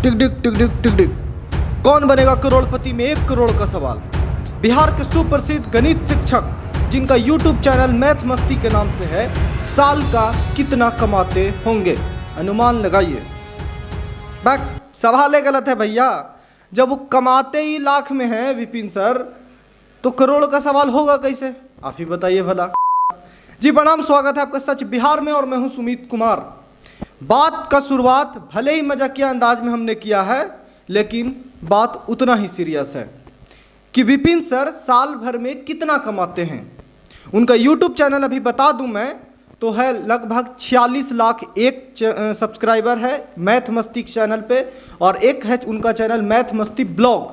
टिक टिक टिक टिक टिक टिक। कौन बनेगा करोड़पति में 1 करोड़ का सवाल। बिहार के सुप्रसिद्ध गणित शिक्षक जिनका यूट्यूब चैनल मैथ मस्ती के नाम से है, साल का कितना कमाते होंगे? अनुमान लगाइए। बैक सवाल गलत है भैया। जब वो कमाते ही लाख में है विपिन सर, तो करोड़ का सवाल होगा कैसे? आप ही बताइए भला। जी प्रणाम, स्वागत है आपका सच बिहार में और मैं हूं सुमित कुमार। बात का शुरुआत भले ही मजाकिया अंदाज में हमने किया है, लेकिन बात उतना ही सीरियस है कि विपिन सर साल भर में कितना कमाते हैं। उनका यूट्यूब चैनल अभी बता दूं मैं तो है लगभग 46 लाख एक सब्सक्राइबर है मैथ मस्ती चैनल पे, और एक है उनका चैनल मैथ मस्ती ब्लॉग,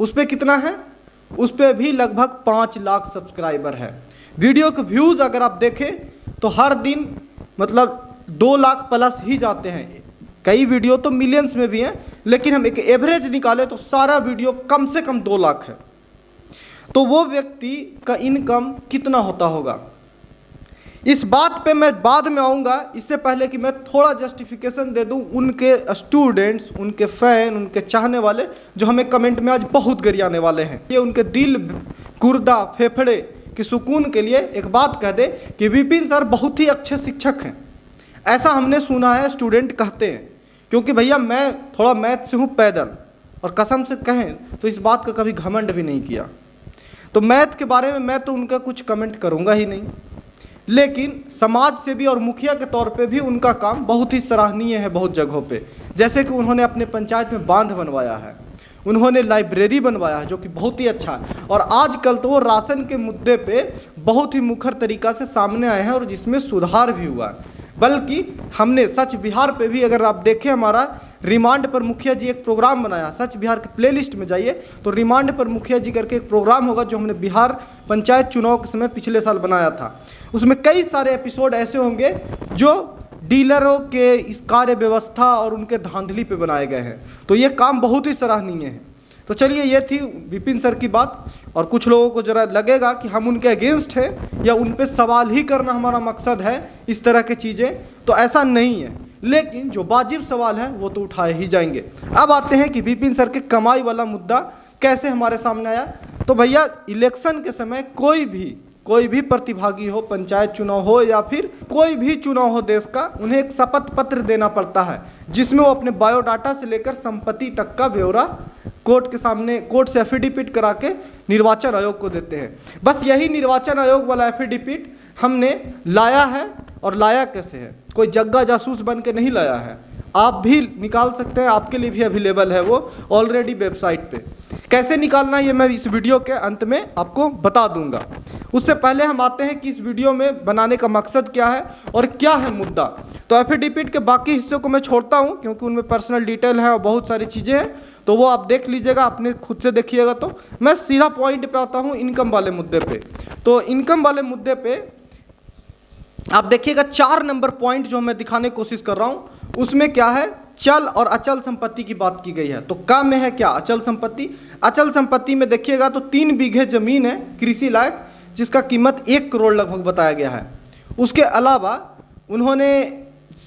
उस पर कितना है? उस पर भी लगभग 5 लाख सब्सक्राइबर है। वीडियो के व्यूज़ अगर आप देखें तो हर दिन मतलब 2 लाख प्लस ही जाते हैं। कई वीडियो तो मिलियंस में भी हैं, लेकिन हम एक एवरेज निकालें तो सारा वीडियो कम से कम 2 लाख है। तो वो व्यक्ति का इनकम कितना होता होगा? इस बात पे मैं बाद में आऊँगा। इससे पहले कि मैं थोड़ा जस्टिफिकेशन दे दूँ उनके स्टूडेंट्स, उनके फैन, उनके चाहने वाले जो हमें कमेंट में आज बहुत गरियाने वाले हैं। ये उनके दिल, गुर्दा, फेफड़े के सुकून के लिए एक बात कह दे कि विपिन सर बहुत ही अच्छे शिक्षक हैं। ऐसा हमने सुना है, स्टूडेंट कहते हैं। क्योंकि भैया मैं थोड़ा मैथ से हूँ पैदल, और कसम से कहें तो इस बात का कभी घमंड भी नहीं किया। तो मैथ के बारे में मैं तो उनका कुछ कमेंट करूँगा ही नहीं, लेकिन समाज से भी और मुखिया के तौर पे भी उनका काम बहुत ही सराहनीय है बहुत जगहों पे। जैसे कि उन्होंने अपने पंचायत में बांध बनवाया है, उन्होंने लाइब्रेरी बनवाया है जो कि बहुत ही अच्छा है, और आजकल तो वो राशन के मुद्दे पे बहुत ही मुखर तरीक़ा से सामने आए हैं और जिसमें सुधार भी हुआ है। बल्कि हमने सच बिहार पे भी अगर आप देखें, हमारा रिमांड पर मुखिया जी एक प्रोग्राम बनाया। सच बिहार के प्लेलिस्ट में जाइए तो रिमांड पर मुखिया जी करके एक प्रोग्राम होगा जो हमने बिहार पंचायत चुनाव के समय पिछले साल बनाया था। उसमें कई सारे एपिसोड ऐसे होंगे जो डीलरों के इस कार्य व्यवस्था और उनके धांधली पे बनाए गए हैं। तो ये काम बहुत ही सराहनीय है। तो चलिए, ये थी विपिन सर की बात। और कुछ लोगों को जरा लगेगा कि हम उनके अगेंस्ट हैं या उन पे सवाल ही करना हमारा मकसद है, इस तरह की चीज़ें, तो ऐसा नहीं है। लेकिन जो वाजिब सवाल है वो तो उठाए ही जाएंगे। अब आते हैं कि विपिन सर के कमाई वाला मुद्दा कैसे हमारे सामने आया। तो भैया, इलेक्शन के समय कोई भी प्रतिभागी हो, पंचायत चुनाव हो या फिर कोई भी चुनाव हो देश का, उन्हें एक शपथ पत्र देना पड़ता है जिसमें वो अपने बायोडाटा से लेकर संपत्ति तक का ब्यौरा कोर्ट के सामने, कोर्ट से एफिडेविट करा के निर्वाचन आयोग को देते हैं। बस यही निर्वाचन आयोग वाला एफिडेविट हमने लाया है, और लाया कैसे है? कोई जग्गा जासूस बन के नहीं लाया है। आप भी निकाल सकते हैं, आपके लिए भी अवेलेबल है वो ऑलरेडी वेबसाइट पे। कैसे निकालना है ये मैं इस वीडियो के अंत में आपको बता दूंगा। उससे पहले हम आते हैं कि इस वीडियो में बनाने का मकसद क्या है और क्या है मुद्दा। तो एफिडेविट के बाकी हिस्सों को मैं छोड़ता हूँ क्योंकि उनमें पर्सनल डिटेल है और बहुत सारी चीज़ें हैं, तो वो आप देख लीजिएगा, अपने खुद से देखिएगा। तो मैं सीधा पॉइंट पे आता हूँ, इनकम वाले मुद्दे पे। तो इनकम वाले मुद्दे पे आप देखिएगा 4 नंबर पॉइंट जो मैं दिखाने की कोशिश कर रहा हूँ, उसमें क्या है, चल और अचल संपत्ति की बात की गई है। तो काम में है क्या? अचल संपत्ति। अचल संपत्ति में देखिएगा तो 3 बीघे जमीन है कृषि लायक, जिसका कीमत 1 करोड़ लगभग बताया गया है। उसके अलावा उन्होंने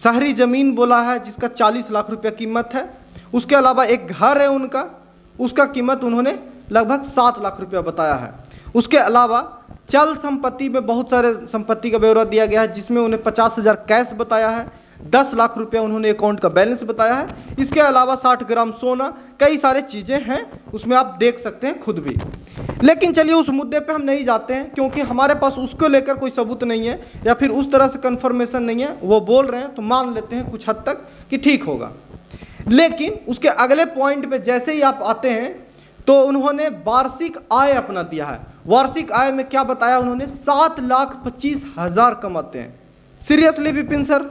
शहरी जमीन बोला है जिसका 40 लाख रुपया कीमत है। उसके अलावा एक घर है उनका, उसका कीमत उन्होंने लगभग 7 लाख रुपया बताया है। उसके अलावा चल संपत्ति में बहुत सारे संपत्ति का ब्यौरा दिया गया है जिसमें उन्हें 50,000 कैश बताया है, 10 लाख रुपया उन्होंने अकाउंट का बैलेंस बताया है। इसके अलावा 60 ग्राम सोना, कई सारे चीज़ें हैं उसमें, आप देख सकते हैं खुद भी। लेकिन चलिए उस मुद्दे पे हम नहीं जाते हैं क्योंकि हमारे पास उसको लेकर कोई सबूत नहीं है या फिर उस तरह से कन्फर्मेशन नहीं है। वो बोल रहे हैं तो मान लेते हैं कुछ हद तक कि ठीक होगा। लेकिन उसके अगले पॉइंट पे जैसे ही आप आते हैं तो उन्होंने वार्षिक आय अपना दिया है। वार्षिक आय में क्या बताया उन्होंने? 7,25,000 कमाते हैं। सीरियसली विपिन सर,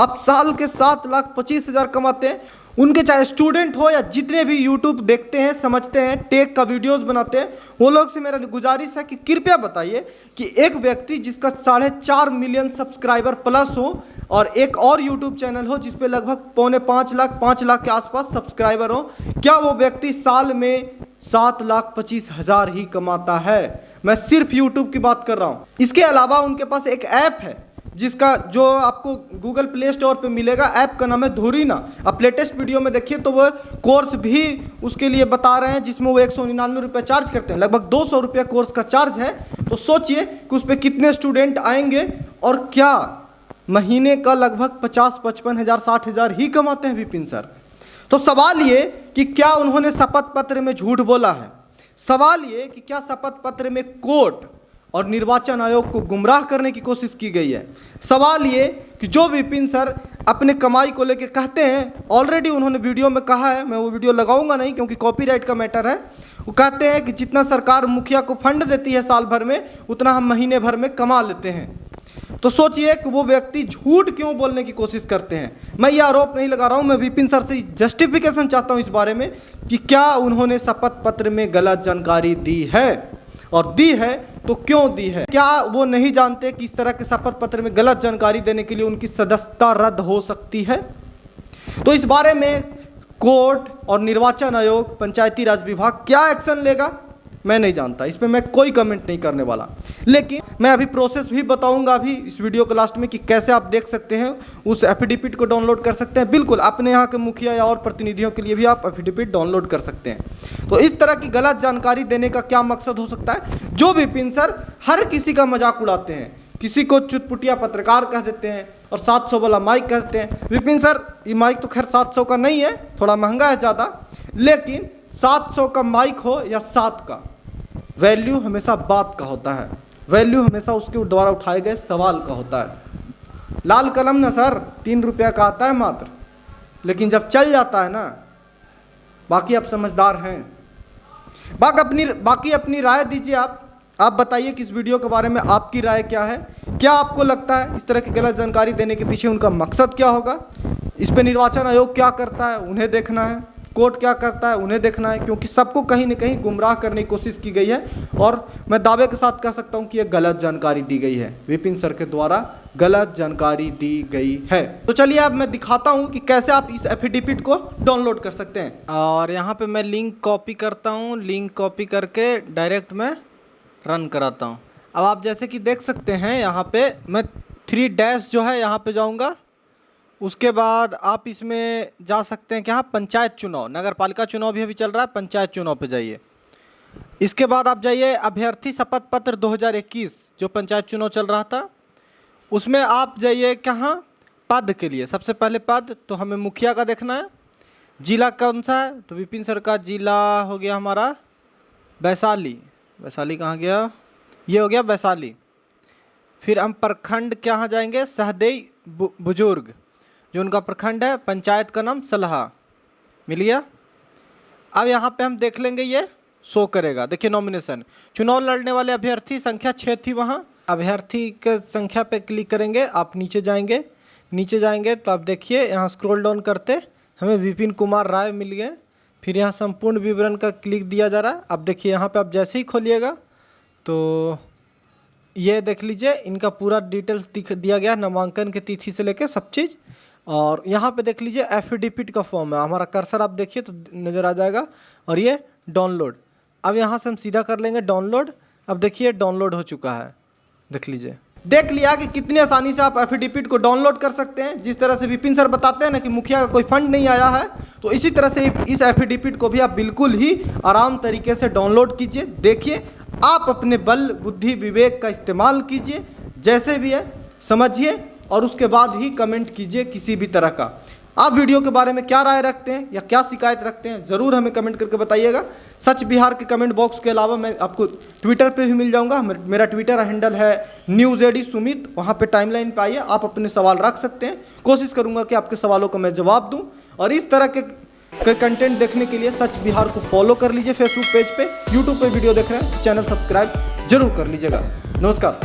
आप साल के 7,25,000 कमाते हैं? उनके चाहे स्टूडेंट हो या जितने भी यूट्यूब देखते हैं, समझते हैं, टेक का वीडियोस बनाते हैं, वो लोग से मेरा गुजारिश है कि कृपया बताइए कि एक व्यक्ति जिसका 4.5 मिलियन सब्सक्राइबर प्लस हो और एक और यूट्यूब चैनल हो जिस पे लगभग 4.5 लाख के आसपास सब्सक्राइबर हो, क्या वो व्यक्ति साल में 7,25,000 ही कमाता है? मैं सिर्फ यूट्यूब की बात कर रहा हूँ। इसके अलावा उनके पास एक ऐप है जिसका जो आपको गूगल प्ले स्टोर पे मिलेगा, ऐप का नाम है धुरीना। आप लेटेस्ट वीडियो में देखिए तो वो कोर्स भी उसके लिए बता रहे हैं, जिसमें वो 199 रुपये चार्ज करते हैं। लगभग 200 रुपये कोर्स का चार्ज है। तो सोचिए कि उस पर कितने स्टूडेंट आएंगे और क्या महीने का लगभग 50-55 हज़ार 60 हज़ार ही कमाते हैं विपिन सर। तो सवाल ये कि क्या उन्होंने शपथ पत्र में झूठ बोला है? सवाल ये कि क्या शपथ पत्र में कोर्ट और निर्वाचन आयोग को गुमराह करने की कोशिश की गई है? सवाल ये कि जो विपिन सर अपने कमाई को लेकर कहते हैं, ऑलरेडी उन्होंने वीडियो में कहा है, मैं वो वीडियो लगाऊंगा नहीं क्योंकि कॉपीराइट का मैटर है। वो कहते हैं कि जितना सरकार मुखिया को फंड देती है साल भर में, उतना हम महीने भर में कमा लेते हैं। तो सोचिए कि वो व्यक्ति झूठ क्यों बोलने की कोशिश करते हैं। मैं ये आरोप नहीं लगा रहा हूँ, मैं विपिन सर से जस्टिफिकेशन चाहता हूँ इस बारे में कि क्या उन्होंने शपथ पत्र में गलत जानकारी दी है, और दी है तो क्यों दी है। क्या वो नहीं जानते कि इस तरह के शपथ पत्र में गलत जानकारी देने के लिए उनकी सदस्यता रद्द हो सकती है? तो इस बारे में कोर्ट और निर्वाचन आयोग, पंचायती राज विभाग क्या एक्शन लेगा मैं नहीं जानता। इस पर मैं कोई कमेंट नहीं करने वाला, लेकिन मैं अभी प्रोसेस भी बताऊंगा अभी इस वीडियो के लास्ट में कि कैसे आप देख सकते हैं, उस एफिडेविट को डाउनलोड कर सकते हैं। बिल्कुल अपने यहाँ के मुखिया या और प्रतिनिधियों के लिए भी आप एफिडेविट डाउनलोड कर सकते हैं। तो इस तरह की गलत जानकारी देने का क्या मकसद हो सकता है? जो विपिन सर हर किसी का मजाक उड़ाते हैं, किसी को चुटपुटिया पत्रकार कह देते हैं और 700 वाला माइक कहते हैं। विपिन सर ये माइक तो खैर 700 का नहीं है, थोड़ा महंगा है ज़्यादा, लेकिन 700 का माइक हो या 7 का, वैल्यू हमेशा बात का होता है, वैल्यू हमेशा उसके द्वारा उठाए गए सवाल का होता है। लाल कलम ना सर 3 रुपया का आता है मात्र, लेकिन जब चल जाता है ना, बाकी आप समझदार हैं। बाकी अपनी राय दीजिए। आप बताइए कि इस वीडियो के बारे में आपकी राय क्या है? क्या आपको लगता है इस तरह की गलत जानकारी देने के पीछे उनका मकसद क्या होगा? इस पर निर्वाचन आयोग क्या करता है उन्हें देखना है, कोर्ट क्या करता है उन्हें देखना है, क्योंकि सबको कहीं न कहीं गुमराह करने की कोशिश की गई है। और मैं दावे के साथ कह सकता हूं कि यह गलत जानकारी दी गई है, विपिन सर के द्वारा गलत जानकारी दी गई है। तो चलिए अब मैं दिखाता हूं कि कैसे आप इस एफिडेविट को डाउनलोड कर सकते हैं। और यहाँ पे मैं लिंक कॉपी करता हूँ, लिंक कॉपी करके डायरेक्ट मैं रन कराता हूँ। अब आप जैसे कि देख सकते हैं यहाँ पे मैं 3 जो है यहाँ पे जाऊँगा। उसके बाद आप इसमें जा सकते हैं कि हाँ पंचायत चुनाव, नगर पालिका चुनाव भी अभी चल रहा है, पंचायत चुनाव पे जाइए। इसके बाद आप जाइए अभ्यर्थी शपथ पत्र 2021, जो पंचायत चुनाव चल रहा था, उसमें आप जाइए कहाँ पद के लिए। सबसे पहले पद तो हमें मुखिया का देखना है। जिला कौन सा है? तो विपिन सर का जिला हो गया हमारा वैशाली। वैशाली कहाँ गया? ये हो गया वैशाली। फिर हम प्रखंड कहाँ जाएंगे? सहदेई बुजुर्ग, जो उनका प्रखंड है। पंचायत का नाम सलहा, मिल गया। अब यहाँ पे हम देख लेंगे, ये शो करेगा। देखिए नॉमिनेशन, चुनाव लड़ने वाले अभ्यर्थी संख्या 6 थी वहाँ। अभ्यर्थी के संख्या पे क्लिक करेंगे, आप नीचे जाएंगे। नीचे जाएंगे तो आप देखिए यहाँ स्क्रॉल डाउन करते हमें विपिन कुमार राय मिल गए। फिर यहाँ संपूर्ण विवरण का क्लिक दिया जा रहा है। अब देखिए यहाँ पे आप जैसे ही खोलिएगा तो ये देख लीजिए, इनका पूरा डिटेल्स दिया गया, नामांकन की तिथि से लेके सब चीज़। और यहाँ पे देख लीजिए एफिडेविट का फॉर्म है, हमारा कर्सर आप देखिए तो नज़र आ जाएगा। और ये डाउनलोड, अब यहाँ से हम सीधा कर लेंगे डाउनलोड। अब देखिए डाउनलोड हो चुका है, देख लीजिए। देख लिया कि कितनी आसानी से आप एफिडेविट को डाउनलोड कर सकते हैं। जिस तरह से विपिन सर बताते हैं ना कि मुखिया का कोई फंड नहीं आया है, तो इसी तरह से इस एफिडेविट को भी आप बिल्कुल ही आराम तरीके से डाउनलोड कीजिए। देखिए आप अपने बल बुद्धि विवेक का इस्तेमाल कीजिए, जैसे भी है समझिए, और उसके बाद ही कमेंट कीजिए किसी भी तरह का। आप वीडियो के बारे में क्या राय रखते हैं या क्या शिकायत रखते हैं, ज़रूर हमें कमेंट करके बताइएगा। सच बिहार के कमेंट बॉक्स के अलावा मैं आपको ट्विटर पे भी मिल जाऊंगा। मेरा ट्विटर हैंडल है न्यूज़ सुमित, वहाँ पे टाइमलाइन पे आइए, आप अपने सवाल रख सकते हैं। कोशिश करूँगा कि आपके सवालों का मैं जवाब दूँ। और इस तरह के कंटेंट देखने के लिए सच बिहार को फॉलो कर लीजिए फेसबुक पेज पे। यूट्यूब पे वीडियो देख रहे हैं तो चैनल सब्सक्राइब जरूर कर लीजिएगा। नमस्कार।